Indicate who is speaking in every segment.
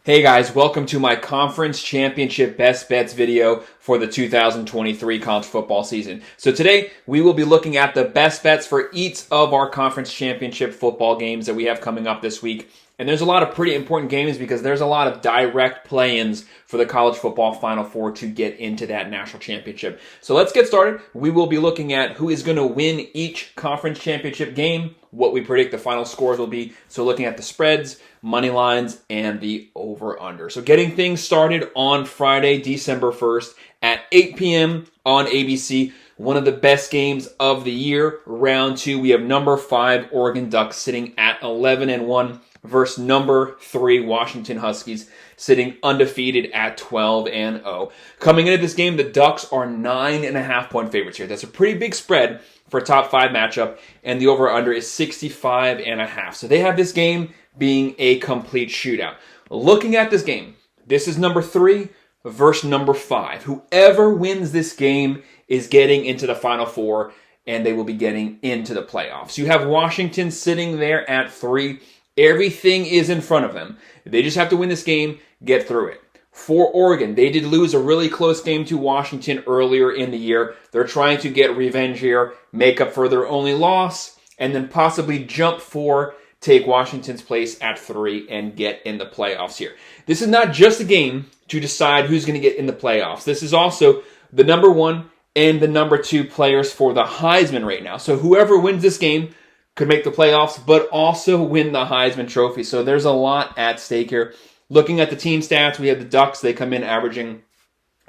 Speaker 1: Hey guys, welcome to my conference championship best bets video for the 2023 college football season. So today we will be looking at the best bets for each of our conference championship football games that we have coming up this week. And there's a lot of pretty important games because there's a lot of direct play-ins for the college football Final Four to get into that national championship. So let's get started. We will be looking at who is going to win each conference championship game, what we predict the final scores will be. So looking at the spreads, money lines, and the over-under. So getting things started on Friday, December 1st at 8 p.m. on ABC. One of the best games of the year. Round 2, we have number 5 Oregon Ducks sitting at 11-1 versus number 3 Washington Huskies sitting undefeated at 12-0. Coming into this game, the Ducks are 9.5-point favorites here. That's a pretty big spread for a top 5 matchup, and the over-under is 65.5. So they have this game being a complete shootout. Looking at this game, this is number 3 versus number 5. Whoever wins this game is getting into the Final Four, and they will be getting into the playoffs. You have Washington sitting there at 3. Everything is in front of them. They just have to win this game, get through it. For Oregon, they did lose a really close game to Washington earlier in the year. They're trying to get revenge here, make up for their only loss, and then possibly jump 4, take Washington's place at 3, and get in the playoffs here. This is not just a game to decide who's going to get in the playoffs. This is also the number 1 and the number 2 players for the Heisman right now. So whoever wins this game could make the playoffs, but also win the Heisman Trophy. So there's a lot at stake here. Looking at the team stats, we have the Ducks. They come in averaging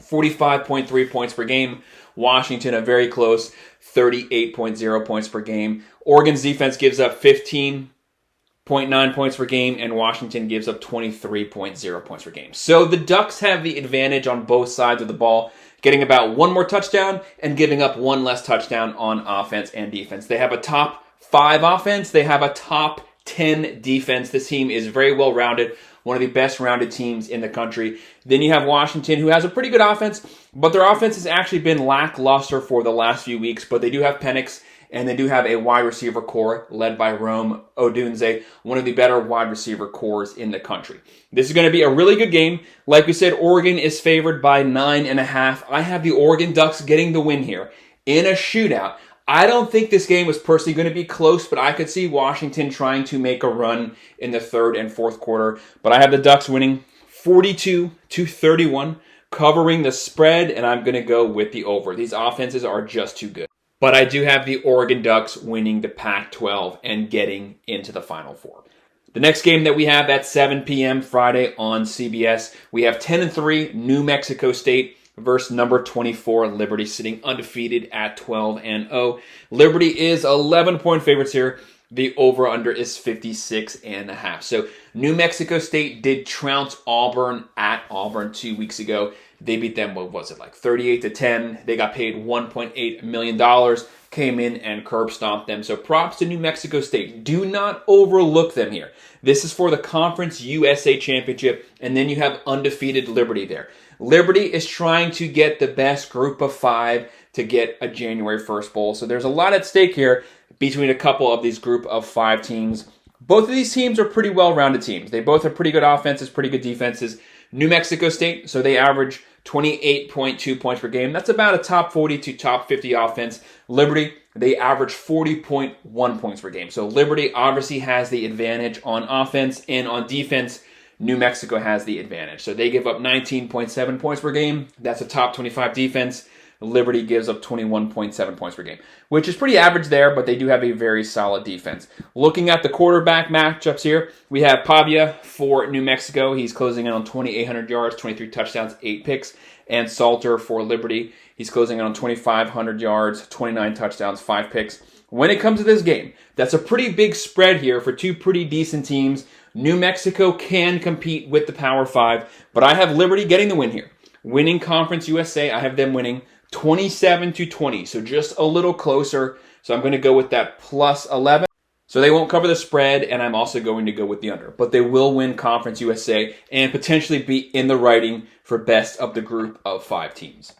Speaker 1: 45.3 points per game. Washington, a very close 38.0 points per game. Oregon's defense gives up 15.9 points per game, and Washington gives up 23.0 points per game. So the Ducks have the advantage on both sides of the ball, getting about one more touchdown and giving up one less touchdown on offense and defense. They have a top 5 offense. They have a top 10 defense. This team is very well rounded, one of the best rounded teams in the country. Then you have Washington, who has a pretty good offense, but their offense has actually been lackluster for the last few weeks. But they do have Penix, and they do have a wide receiver core led by Rome Odunze, one of the better wide receiver cores in the country. This is going to be a really good game. Like we said, Oregon is favored by 9.5. I have the Oregon Ducks getting the win here in a shootout. I don't think this game was personally going to be close, but I could see Washington trying to make a run in the third and fourth quarter. But I have the Ducks winning 42-31, covering the spread, and I'm going to go with the over. These offenses are just too good. But I do have the Oregon Ducks winning the Pac-12 and getting into the Final Four. The next game that we have at 7 p.m. Friday on CBS, we have 10-3 New Mexico State versus number 24 Liberty sitting undefeated at 12-0. Liberty is 11-point favorites here. The over-under is 56.5. So New Mexico State did trounce Auburn at Auburn 2 weeks ago. They beat them, what was it, like 38-10. They got paid $1.8 million, came in and curb stomped them. So props to New Mexico State. Do not overlook them here. This is for the Conference USA Championship, and then you have undefeated Liberty there. Liberty is trying to get the best group of 5 to get a January 1st bowl. So there's a lot at stake here between a couple of these group of 5 teams. Both of these teams are pretty well-rounded teams. They both have pretty good offenses, pretty good defenses. New Mexico State, so they average 28.2 points per game. That's about a top 40 to top 50 offense. Liberty, they average 40.1 points per game. So Liberty obviously has the advantage on offense, and on defense, New Mexico has the advantage. So they give up 19.7 points per game. That's a top 25 defense. Liberty gives up 21.7 points per game, which is pretty average there, but they do have a very solid defense. Looking at the quarterback matchups here, we have Pavia for New Mexico. He's closing in on 2,800 yards, 23 touchdowns, 8 picks. And Salter for Liberty. He's closing in on 2,500 yards, 29 touchdowns, 5 picks. When it comes to this game, that's a pretty big spread here for 2 pretty decent teams. New Mexico can compete with the Power 5, but I have Liberty getting the win here. Winning Conference USA, I have them winning 27-20, so just a little closer. So I'm going to go with that plus 11. So they won't cover the spread, and I'm also going to go with the under. But they will win Conference USA and potentially be in the writing for best of the group of 5 teams.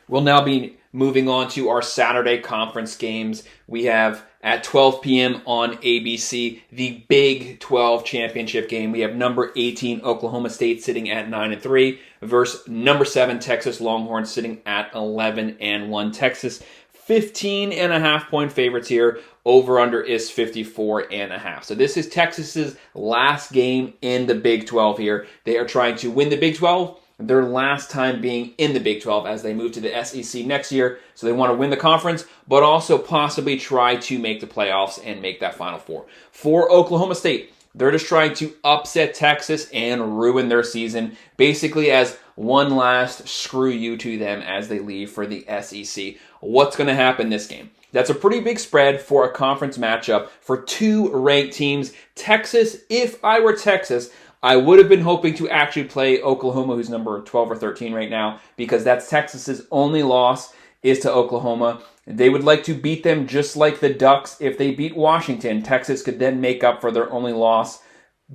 Speaker 1: We'll now be moving on to our Saturday conference games. We have at 12 p.m. on ABC, the Big 12 championship game. We have number 18 Oklahoma State sitting at 9-3 versus number 7 Texas Longhorns sitting at 11-1. Texas 15.5-point favorites here. Over under is 54.5. So this is Texas's last game in the Big 12 here. They are trying to win the Big 12. Their last time being in the Big 12 as they move to the SEC next year. So they want to win the conference, but also possibly try to make the playoffs and make that Final Four. For Oklahoma State, they're just trying to upset Texas and ruin their season, basically as one last screw you to them as they leave for the SEC. What's going to happen this game? That's a pretty big spread for a conference matchup for two ranked teams. Texas, if I were Texas, I would have been hoping to actually play Oklahoma, who's number 12 or 13 right now, because that's Texas's only loss is to Oklahoma. They would like to beat them just like the Ducks. If they beat Washington, Texas could then make up for their only loss,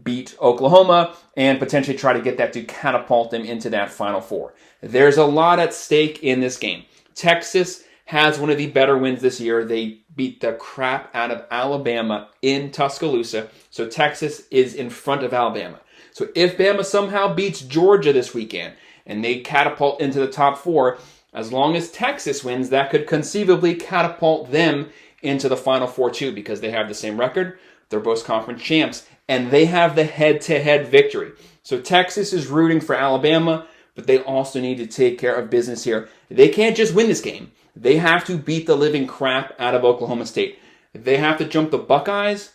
Speaker 1: beat Oklahoma, and potentially try to get that to catapult them into that Final Four. There's a lot at stake in this game. Texas has one of the better wins this year. They beat the crap out of Alabama in Tuscaloosa. So Texas is in front of Alabama. So if Bama somehow beats Georgia this weekend and they catapult into the top 4, as long as Texas wins, that could conceivably catapult them into the Final Four too, because they have the same record. They're both conference champs, and they have the head-to-head victory. So Texas is rooting for Alabama, but they also need to take care of business here. They can't just win this game. They have to beat the living crap out of Oklahoma State. They have to jump the Buckeyes,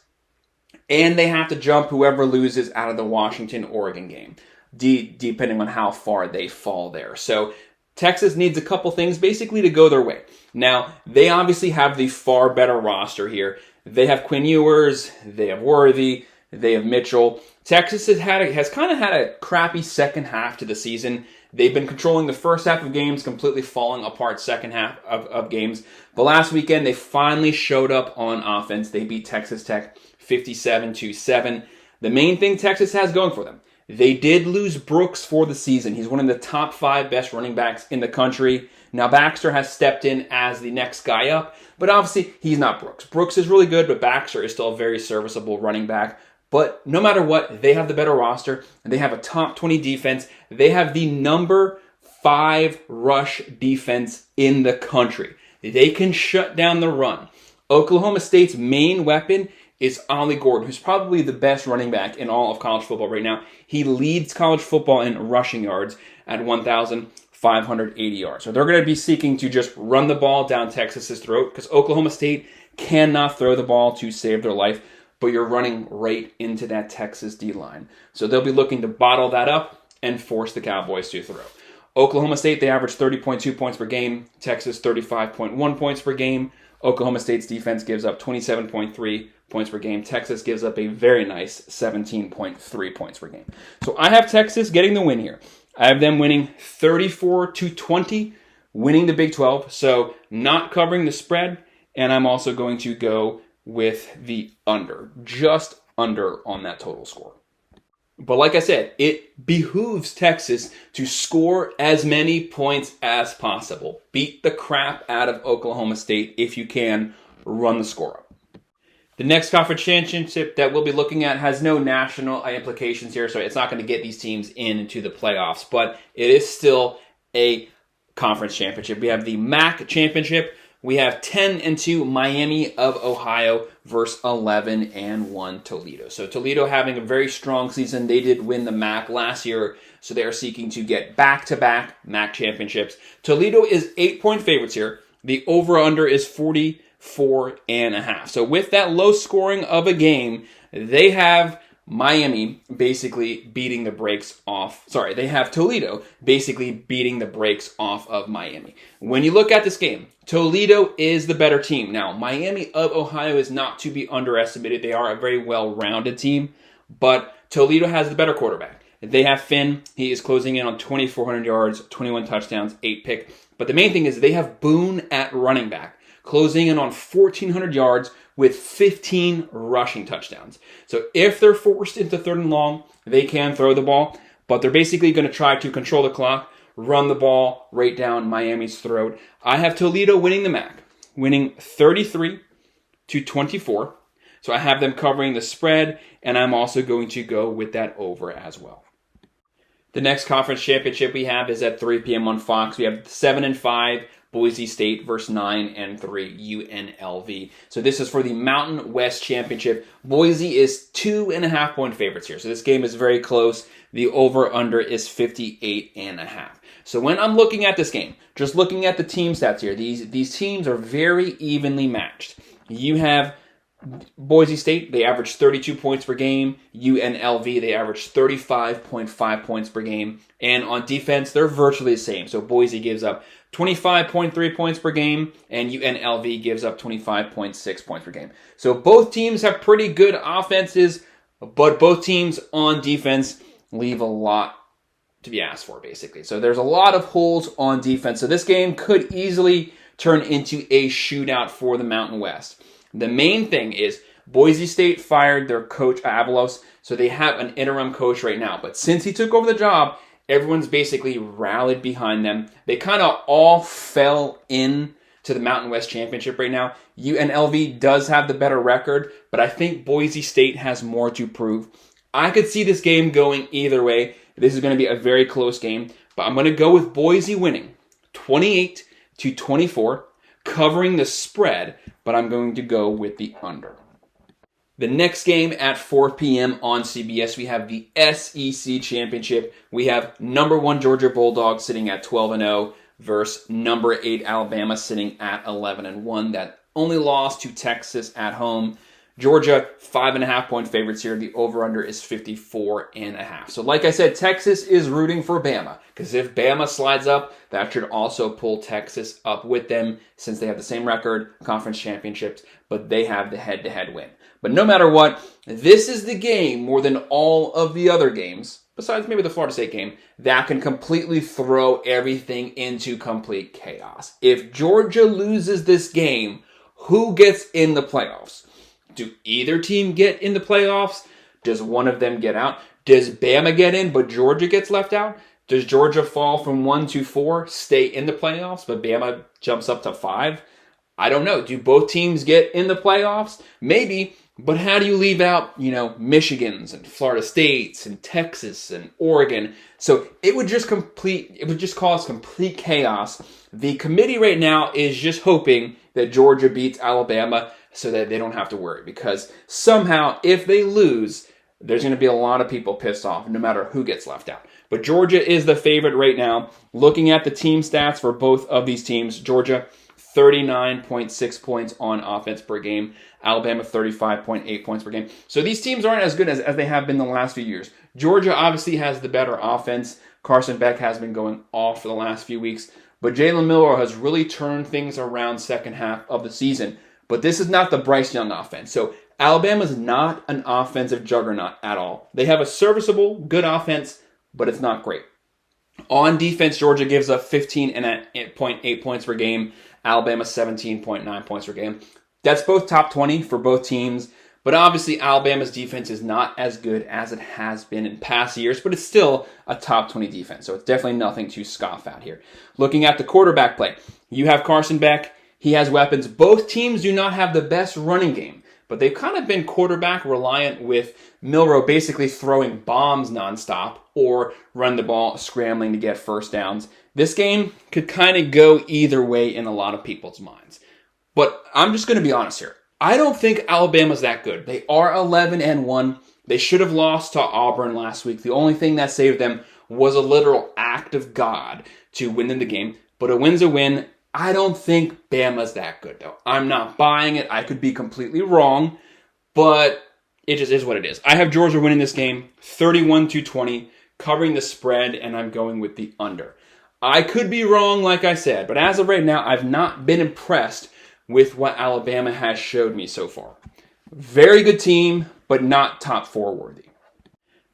Speaker 1: and they have to jump whoever loses out of the Washington-Oregon game, depending on how far they fall there. So Texas needs a couple things basically to go their way. Now, they obviously have the far better roster here. They have Quinn Ewers, they have Worthy, they have Mitchell. Texas has kind of had a crappy second half to the season. They've been controlling the first half of games, completely falling apart second half of games. But last weekend, they finally showed up on offense. They beat Texas Tech 57-7. The main thing Texas has going for them, they did lose Brooks for the season. He's one of the top 5 best running backs in the country. Now, Baxter has stepped in as the next guy up, but obviously he's not Brooks. Brooks is really good, but Baxter is still a very serviceable running back. But no matter what, they have the better roster, and they have a top 20 defense. They have the number 5 rush defense in the country. They can shut down the run. Oklahoma State's main weapon is Ollie Gordon, who's probably the best running back in all of college football right now. He leads college football in rushing yards at 1,580 yards. So they're going to be seeking to just run the ball down Texas's throat, because Oklahoma State cannot throw the ball to save their life, but you're running right into that Texas D-line. So they'll be looking to bottle that up and force the Cowboys to throw. Oklahoma State, they average 30.2 points per game. Texas, 35.1 points per game. Oklahoma State's defense gives up 27.3 points per game. Texas gives up a very nice 17.3 points per game. So I have Texas getting the win here. I have them winning 34-20, winning the Big 12. So not covering the spread. And I'm also going to go with the under, just under on that total score. But like I said, it behooves Texas to score as many points as possible. Beat the crap out of Oklahoma State if you can. Run the score up. The next conference championship that we'll be looking at has no national implications here, so it's not going to get these teams into the playoffs, but it is still a conference championship. We have the MAC championship. We have 10-2 Miami of Ohio versus 11-1 Toledo. So Toledo having a very strong season. They did win the MAC last year, so they are seeking to get back-to-back MAC championships. Toledo is 8-point favorites here. The over-under is 44.5. So with that low scoring of a game, they have Miami basically beating the brakes off. Sorry, they have Toledo basically beating the brakes off of Miami. When you look at this game, Toledo is the better team. Now, Miami of Ohio is not to be underestimated. They are a very well-rounded team, but Toledo has the better quarterback. They have Finn. He is closing in on 2,400 yards, 21 touchdowns, 8 picks. But the main thing is they have Boone at running back, closing in on 1,400 yards with 15 rushing touchdowns. So if they're forced into third and long, they can throw the ball, but they're basically going to try to control the clock, run the ball right down Miami's throat. I have Toledo winning the MAC, winning 33-27. to 24. So I have them covering the spread, and I'm also going to go with that over as well. The next conference championship we have is at 3 p.m. on Fox. We have 7-5 Boise State versus 9-3 UNLV. So this is for the Mountain West Championship. Boise is 2.5-point favorites here. So this game is very close. The over-under is 58.5. So when I'm looking at this game, just looking at the team stats here, these teams are very evenly matched. You have Boise State, they average 32 points per game. UNLV, they average 35.5 points per game. And on defense, they're virtually the same. So Boise gives up 25.3 points per game, and UNLV gives up 25.6 points per game. So both teams have pretty good offenses, but both teams on defense leave a lot to be asked for, basically. So there's a lot of holes on defense. So this game could easily turn into a shootout for the Mountain West. The main thing is Boise State fired their coach, Avalos, so they have an interim coach right now. But since he took over the job, everyone's basically rallied behind them. They kind of all fell in to the Mountain West Championship right now. UNLV does have the better record, but I think Boise State has more to prove. I could see this game going either way. This is going to be a very close game, but I'm going to go with Boise winning 28-24, covering the spread, but I'm going to go with the under. The next game at 4 p.m. on CBS, we have the SEC Championship. We have number 1 Georgia Bulldogs sitting at 12-0 versus number 8 Alabama sitting at 11-1. That only lost to Texas at home. Georgia, 5.5-point favorites here. The over-under is 54.5. So like I said, Texas is rooting for Bama, because if Bama slides up, that should also pull Texas up with them, since they have the same record, conference championships, but they have the head-to-head win. But no matter what, this is the game more than all of the other games, besides maybe the Florida State game, that can completely throw everything into complete chaos. If Georgia loses this game, who gets in the playoffs? Do either team get in the playoffs? Does one of them get out? Does Bama get in, but Georgia gets left out? Does Georgia fall from 1 to 4, stay in the playoffs, but Bama jumps up to 5? I don't know. Do both teams get in the playoffs? Maybe, but how do you leave out, Michigans and Florida States and Texas and Oregon? So it would just cause complete chaos. The committee right now is just hoping that Georgia beats Alabama so that they don't have to worry, because somehow if they lose, there's going to be a lot of people pissed off no matter who gets left out. But Georgia is the favorite right now. Looking at the team stats for both of these teams, Georgia 39.6 points on offense per game. Alabama 35.8 points per game. So these teams aren't as good as they have been the last few years. Georgia obviously has the better offense. Carson Beck has been going off for the last few weeks. But Jalen Milroe has really turned things around second half of the season. But this is not the Bryce Young offense. So Alabama's not an offensive juggernaut at all. They have a serviceable, good offense, but it's not great. On defense, Georgia gives up 15.8 points per game. Alabama 17.9 points per game. That's both top 20 for both teams. But obviously, Alabama's defense is not as good as it has been in past years, but it's still a top 20 defense. So it's definitely nothing to scoff at here. Looking at the quarterback play, you have Carson Beck. He has weapons. Both teams do not have the best running game, but they've kind of been quarterback reliant, with Milroe basically throwing bombs nonstop or run the ball scrambling to get first downs. This game could kind of go either way in a lot of people's minds. But I'm just going to be honest here. I don't think Alabama's that good. They are 11-1. They should have lost to Auburn last week. The only thing that saved them was a literal act of God to win in the game. But a win's a win. I don't think Bama's that good, though. I'm not buying it. I could be completely wrong, but it just is what it is. I have Georgia winning this game 31-20, covering the spread, and I'm going with the under. I could be wrong, like I said, but as of right now, I've not been impressed with what Alabama has showed me so far. Very good team, but not top 4 worthy.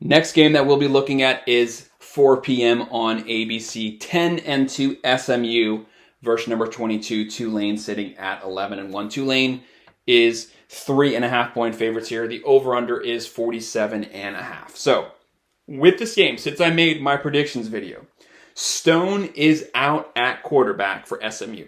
Speaker 1: Next game that we'll be looking at is 4 p.m. on ABC. 10-2 SMU versus number 22 Tulane, sitting at 11-1. Tulane is 3.5-point favorites here. The over-under is 47.5. So, with this game, since I made my predictions video, Stone is out at quarterback for SMU.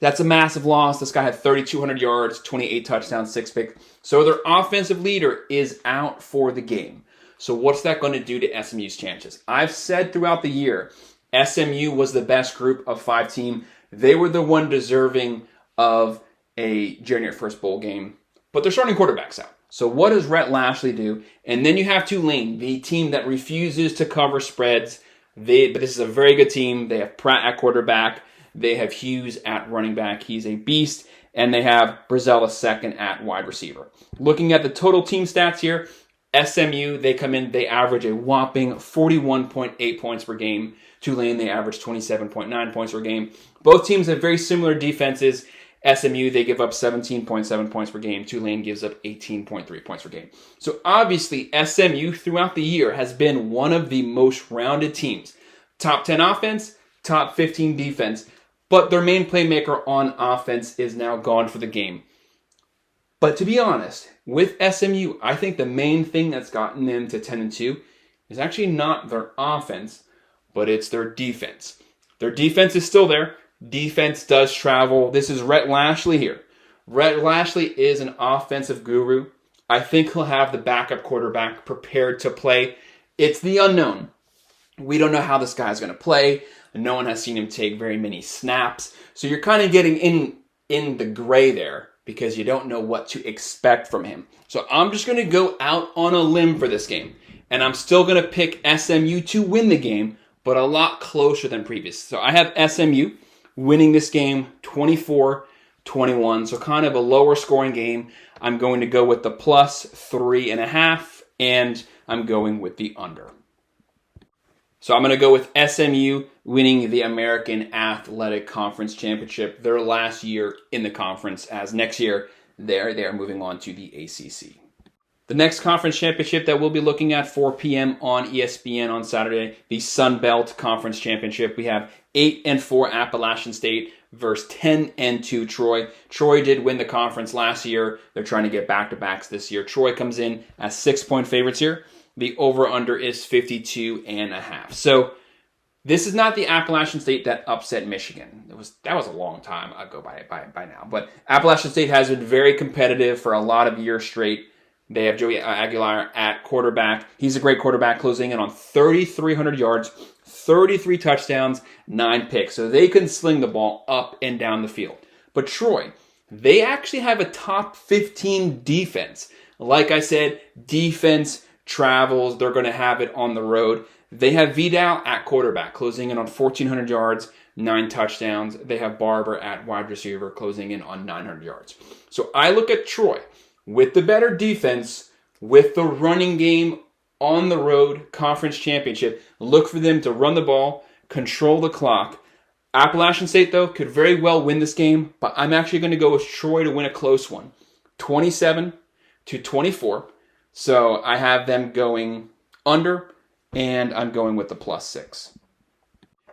Speaker 1: That's a massive loss. This guy had 3,200 yards, 28 touchdowns, 6 picks. So their offensive leader is out for the game. So what's that going to do to SMU's chances? I've said throughout the year, SMU was the best group of 5 team. They were the one deserving of a January 1st bowl game, but they're starting quarterbacks out. So what does Rhett Lashley do? And then you have Tulane, the team that refuses to cover spreads. But this is a very good team. They have Pratt at quarterback. They have Hughes at running back. He's a beast. And they have Brazella second at wide receiver. Looking at the total team stats here, SMU, they come in, they average a whopping 41.8 points per game. Tulane, they average 27.9 points per game. Both teams have very similar defenses. SMU, they give up 17.7 points per game. Tulane gives up 18.3 points per game. So obviously, SMU throughout the year has been one of the most rounded teams. Top 10 offense, top 15 defense. But their main playmaker on offense is now gone for the game. But to be honest, with SMU, I think the main thing that's gotten them to 10-2 is actually not their offense, but it's their defense. Their defense is still there. Defense does travel. This is Rhett Lashley here. Rhett Lashley is an offensive guru. I think he'll have the backup quarterback prepared to play. It's the unknown. We don't know how this guy's going to play. No one has seen him take very many snaps. So you're kind of getting in the gray there because you don't know what to expect from him. So I'm just going to go out on a limb for this game. And I'm still going to pick SMU to win the game, but a lot closer than previous. So I have SMU winning this game 24-21. So kind of a lower scoring game. I'm going to go with the plus 3.5, and I'm going with the under. So I'm going to go with SMU winning the American Athletic Conference Championship, their last year in the conference, as next year they are moving on to the ACC. The next conference championship that we'll be looking at 4 p.m. on ESPN on Saturday, the Sun Belt Conference Championship. We have 8-4 Appalachian State versus 10-2 Troy. Troy did win the conference last year. They're trying to get back-to-backs this year. Troy comes in as 6-point favorites here. The over-under is 52.5. So this is not the Appalachian State that upset Michigan. That was a long time ago by now. But Appalachian State has been very competitive for a lot of years straight. They have Joey Aguilar at quarterback. He's a great quarterback, closing in on 3,300 yards, 33 touchdowns, 9 picks. So they can sling the ball up and down the field. But Troy, they actually have a top 15 defense. Like I said, defense travels. They're going to have it on the road. They have Vidal at quarterback, closing in on 1,400 yards, 9 touchdowns. They have Barber at wide receiver, closing in on 900 yards. So I look at Troy with the better defense, with the running game on the road, conference championship. Look for them to run the ball, control the clock. Appalachian State, though, could very well win this game, but I'm actually going to go with Troy to win a close one, 27-24. So I have them going under, and I'm going with the plus 6.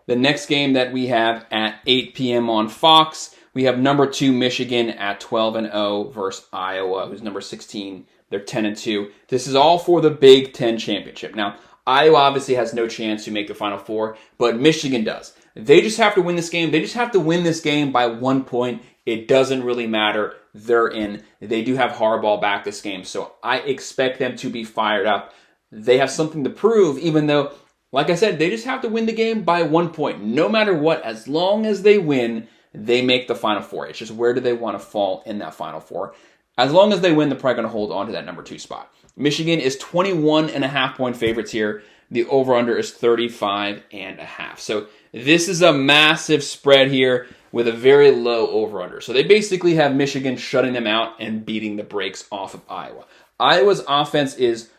Speaker 1: The next game that we have at 8 p.m. on Fox, we have number 2 Michigan at 12-0 versus Iowa, who's number 16. They're 10-2. This is all for the Big Ten championship. Now, Iowa obviously has no chance to make the Final Four, but Michigan does. They just have to win this game. They just have to win this game by 1 point. It doesn't really matter. They're in. They do have Harbaugh back this game, so I expect them to be fired up. They have something to prove, even though, like I said, they just have to win the game by 1 point. No matter what, as long as they win, they make the Final Four. It's just where do they want to fall in that Final Four. As long as they win, they're probably going to hold on to that number 2 spot. Michigan is 21.5-point favorites here. The over-under is 35.5. So this is a massive spread here with a very low over-under. So they basically have Michigan shutting them out and beating the brakes off of Iowa. Iowa's offense is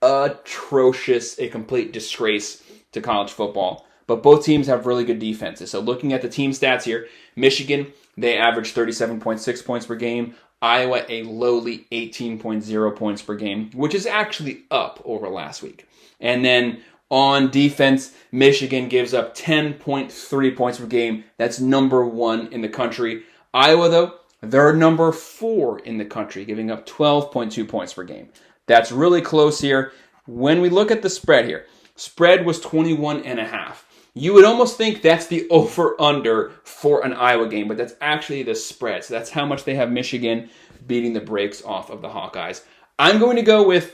Speaker 1: atrocious, a complete disgrace to college football. But both teams have really good defenses. So looking at the team stats here, Michigan, they average 37.6 points per game. Iowa, a lowly 18.0 points per game, which is actually up over last week. And then on defense, Michigan gives up 10.3 points per game. That's number 1 in the country. Iowa, though, they're number 4 in the country, giving up 12.2 points per game. That's really close here. When we look at the spread here, spread was 21.5. You would almost think that's the over-under for an Iowa game, but that's actually the spread. So that's how much they have Michigan beating the brakes off of the Hawkeyes. I'm going to go with,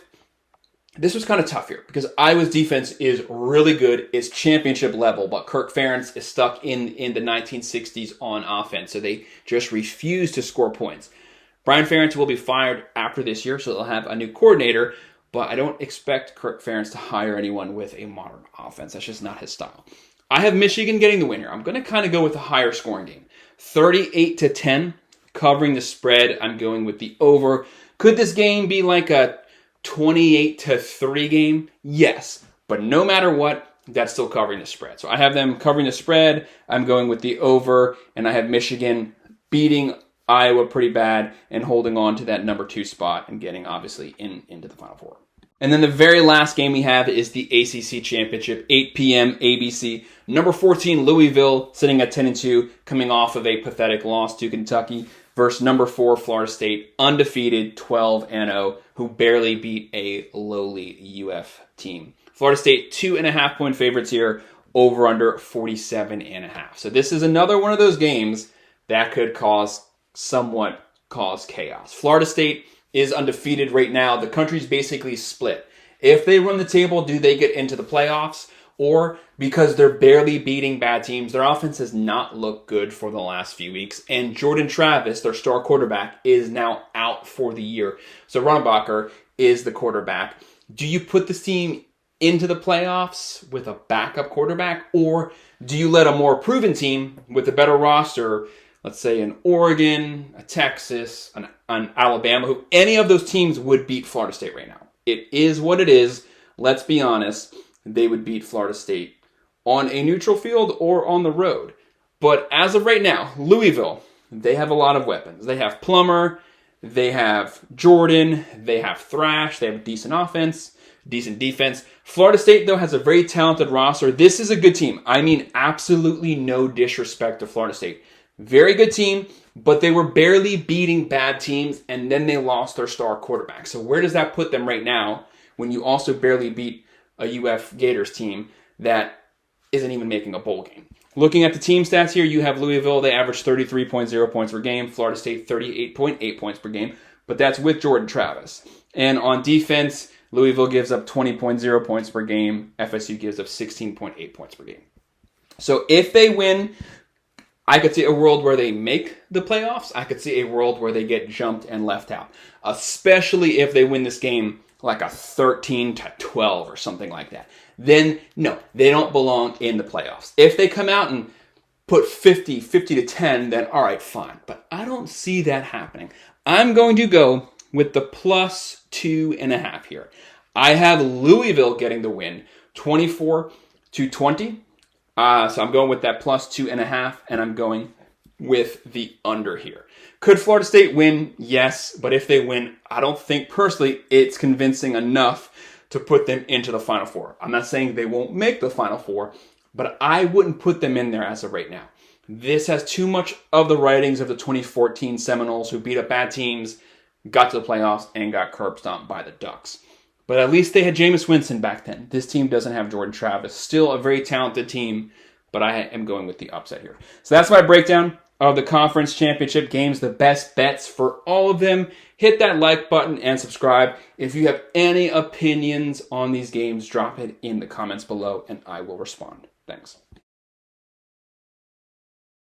Speaker 1: this was kind of tough here because Iowa's defense is really good. It's championship level, but Kirk Ferentz is stuck in the 1960s on offense. So they just refuse to score points. Brian Ferentz will be fired after this year, so they'll have a new coordinator, but I don't expect Kirk Ferentz to hire anyone with a modern offense. That's just not his style. I have Michigan getting the win here. I'm going to kind of go with a higher scoring game. 38-10, covering the spread. I'm going with the over. Could this game be like a 28-3 game? Yes, but no matter what, that's still covering the spread. So I have them covering the spread. I'm going with the over, and I have Michigan beating Iowa pretty bad and holding on to that number 2 spot and getting obviously into the Final Four. And then the very last game we have is the ACC Championship, 8 p.m. ABC. Number 14, Louisville, sitting at 10-2, coming off of a pathetic loss to Kentucky, versus number 4, Florida State, undefeated, 12-0, who barely beat a lowly UF team. Florida State, 2.5-point favorites here, over under 47.5. So this is another one of those games that could somewhat cause chaos. Florida State is undefeated right now. The country's basically split. If they run the table, do they get into the playoffs? Or because they're barely beating bad teams, their offense has not looked good for the last few weeks. And Jordan Travis, their star quarterback, is now out for the year. So Runnebacher is the quarterback. Do you put this team into the playoffs with a backup quarterback? Or do you let a more proven team with a better roster, let's say an Oregon, a Texas, an Alabama, who any of those teams would beat Florida State right now? It is what it is. Let's be honest. They would beat Florida State on a neutral field or on the road. But as of right now, Louisville, they have a lot of weapons. They have Plummer, they have Jordan, they have Thrash, they have decent offense, decent defense. Florida State, though, has a very talented roster. This is a good team. I mean, absolutely no disrespect to Florida State. Very good team, but they were barely beating bad teams, and then they lost their star quarterback. So where does that put them right now when you also barely beat a UF Gators team that isn't even making a bowl game? Looking at the team stats here, you have Louisville. They average 33.0 points per game. Florida State, 38.8 points per game. But that's with Jordan Travis. And on defense, Louisville gives up 20.0 points per game. FSU gives up 16.8 points per game. So if they win, I could see a world where they make the playoffs. I could see a world where they get jumped and left out. Especially if they win this game like a 13-12 or something like that. Then, no, they don't belong in the playoffs. If they come out and put 50-10, then all right, fine. But I don't see that happening. I'm going to go with the plus 2.5 here. I have Louisville getting the win, 24-20. So I'm going with that plus 2.5, and I'm going with the under here. Could Florida State win? Yes, but if they win, I don't think personally it's convincing enough to put them into the Final Four. I'm not saying they won't make the Final Four, but I wouldn't put them in there as of right now. This has too much of the writings of the 2014 Seminoles who beat up bad teams, got to the playoffs, and got curb stomped by the Ducks. But at least they had Jameis Winston back then. This team doesn't have Jordan Travis. Still a very talented team, but I am going with the upset here. So that's my breakdown of the conference championship games, the best bets for all of them. Hit that like button and subscribe. If you have any opinions on these games, drop it in the comments below and I will respond. Thanks.